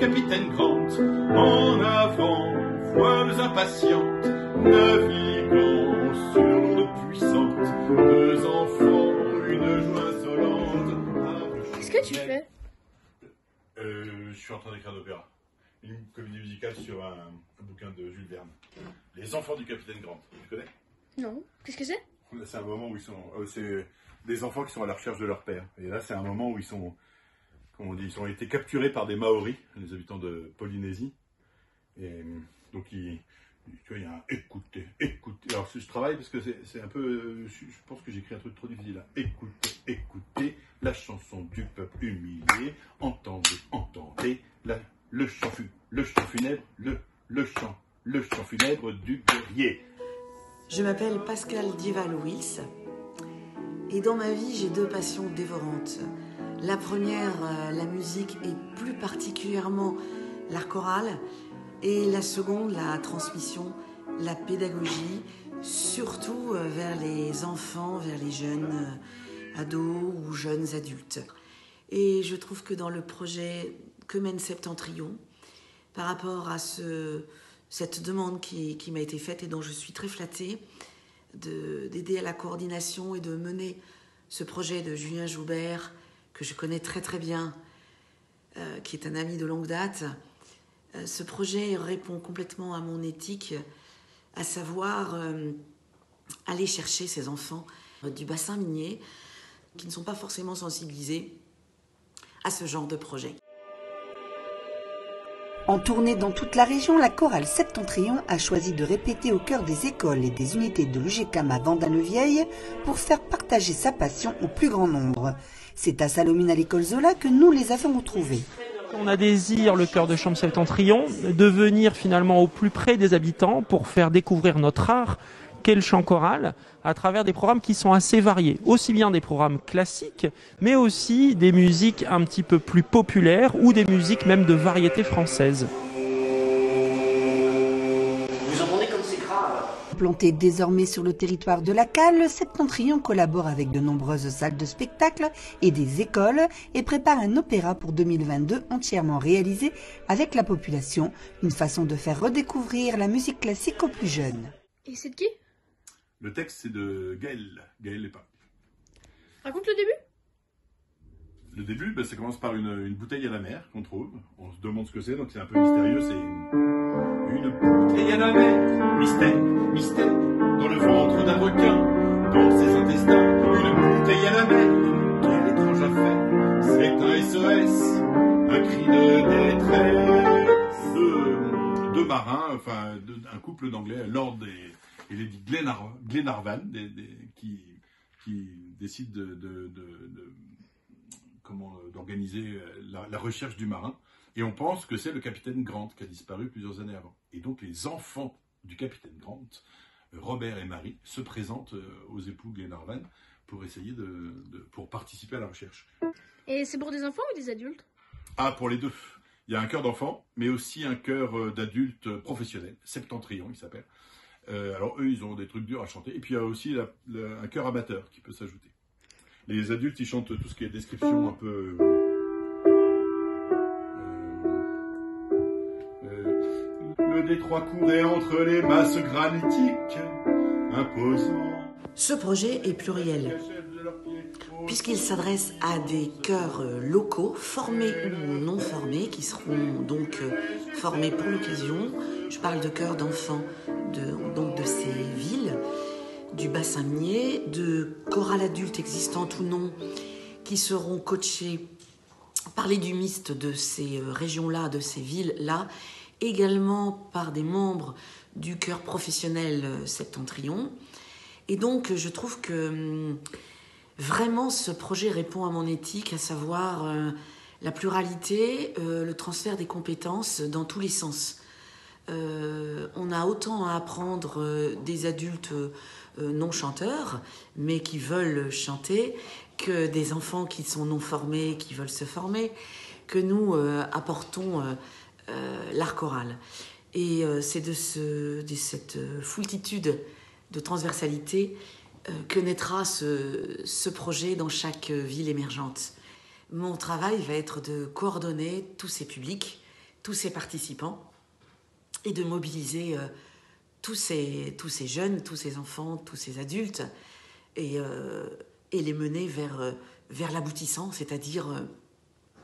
capitaine Grant. En avant, voiles impatientes, naviguant sur l'onde puissante. Deux enfants, une joie insolente. Qu'est-ce que tu fais? Je suis en train d'écrire un opéra. Une comédie musicale sur un bouquin de Jules Verne. Les enfants du capitaine Grant. Tu connais? Non. Qu'est-ce que c'est? C'est un moment où ils sont... c'est des enfants qui sont à la recherche de leur père. Et là, c'est un moment où ils sont... Comment on dit? Ils ont été capturés par des Maoris, les habitants de Polynésie. Et donc, tu vois, il y a un écoutez, écoutez. Alors, je travaille parce que c'est un peu... je pense que j'écris un truc trop difficile là. Écoutez, écoutez, la chanson du peuple humilié. Entendez, entendez, le chant funèbre, le chant funèbre du guerrier. Je m'appelle Pascale Dieval-Wills et dans ma vie, j'ai deux passions dévorantes. La première, la musique et plus particulièrement l'art choral. Et la seconde, la transmission, la pédagogie, surtout vers les enfants, vers les jeunes ados ou jeunes adultes. Et je trouve que dans le projet que mène Septentrion, par rapport à cette demande qui m'a été faite et dont je suis très flattée, d'aider à la coordination et de mener ce projet de Julien Joubert, que je connais très très bien, qui est un ami de longue date. Ce projet répond complètement à mon éthique, à savoir aller chercher ces enfants du bassin minier qui ne sont pas forcément sensibilisés à ce genre de projet. En tournée dans toute la région, la chorale Septentrion a choisi de répéter au cœur des écoles et des unités de l'UGCAM à Vendane-le-Vieil pour faire partager sa passion au plus grand nombre. C'est à Salomine à l'école Zola que nous les avons retrouvés. On a désir, le chœur de chambre Septentrion, de venir finalement au plus près des habitants pour faire découvrir notre art qu'est le chant choral à travers des programmes qui sont assez variés. Aussi bien des programmes classiques, mais aussi des musiques un petit peu plus populaires ou des musiques même de variété française. Vous entendez comme c'est grave? Planté désormais sur le territoire de la Cale, le Septentrion collabore avec de nombreuses salles de spectacle et des écoles et prépare un opéra pour 2022 entièrement réalisé avec la population, une façon de faire redécouvrir la musique classique aux plus jeunes. Et c'est de qui? Le texte, c'est de Gaël Lépin. Raconte le début. Le début, ça commence par une bouteille à la mer qu'on trouve. On se demande ce que c'est, donc c'est un peu mystérieux. C'est une bouteille à la mer. Mystère, mystère, dans le ventre d'un requin, dans ses intestins. Une bouteille à la mer. Quelle étrange affaire. C'est un SOS, un cri de détresse. Deux marins, enfin, un couple d'anglais, Lord et Lady Glenarvan, qui décident d'organiser la recherche du marin. Et on pense que c'est le capitaine Grant qui a disparu plusieurs années avant. Et donc les enfants du capitaine Grant, Robert et Marie, se présentent aux époux Glenarvan pour essayer pour participer à la recherche. Et c'est pour des enfants ou des adultes? Ah, pour les deux. Il y a un chœur d'enfants, mais aussi un chœur d'adultes professionnels, Septentrion, il s'appelle. Alors eux, ils ont des trucs durs à chanter. Et puis il y a aussi un chœur amateur qui peut s'ajouter. Les adultes, ils chantent tout ce qui est description un peu... le détroit courait entre les masses granitiques, imposant... Ce projet est pluriel, puisqu'il s'adresse à des chœurs locaux, formés ou non formés, qui seront donc formés pour l'occasion. Je parle de chœurs d'enfants de ces villes, du bassin minier, de chorales adultes existantes ou non, qui seront coachés par les dumistes de ces régions-là, de ces villes-là, également par des membres du chœur professionnel Septentrion. Et donc, je trouve que vraiment ce projet répond à mon éthique, à savoir la pluralité, le transfert des compétences dans tous les sens. On a autant à apprendre des adultes non chanteurs, mais qui veulent chanter, que des enfants qui sont non formés, qui veulent se former, que nous apportons l'art choral. Et c'est de cette foultitude de transversalité que naîtra ce projet dans chaque ville émergente. Mon travail va être de coordonner tous ces publics, tous ces participants et de mobiliser tous ces jeunes, tous ces enfants, tous ces adultes et les mener vers l'aboutissant, c'est-à-dire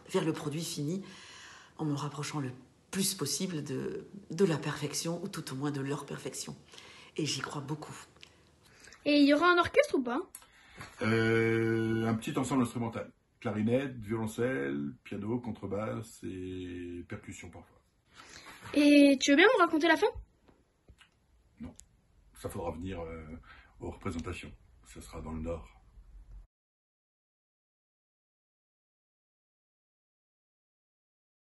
vers le produit fini, en me rapprochant le plus possible de la perfection, ou tout au moins de leur perfection. Et j'y crois beaucoup. Et il y aura un orchestre ou pas? Un petit ensemble instrumental. Clarinette, violoncelle, piano, contrebasse et percussion parfois. Et tu veux bien me raconter la fin? Non, ça faudra venir aux représentations. Ça sera dans le Nord.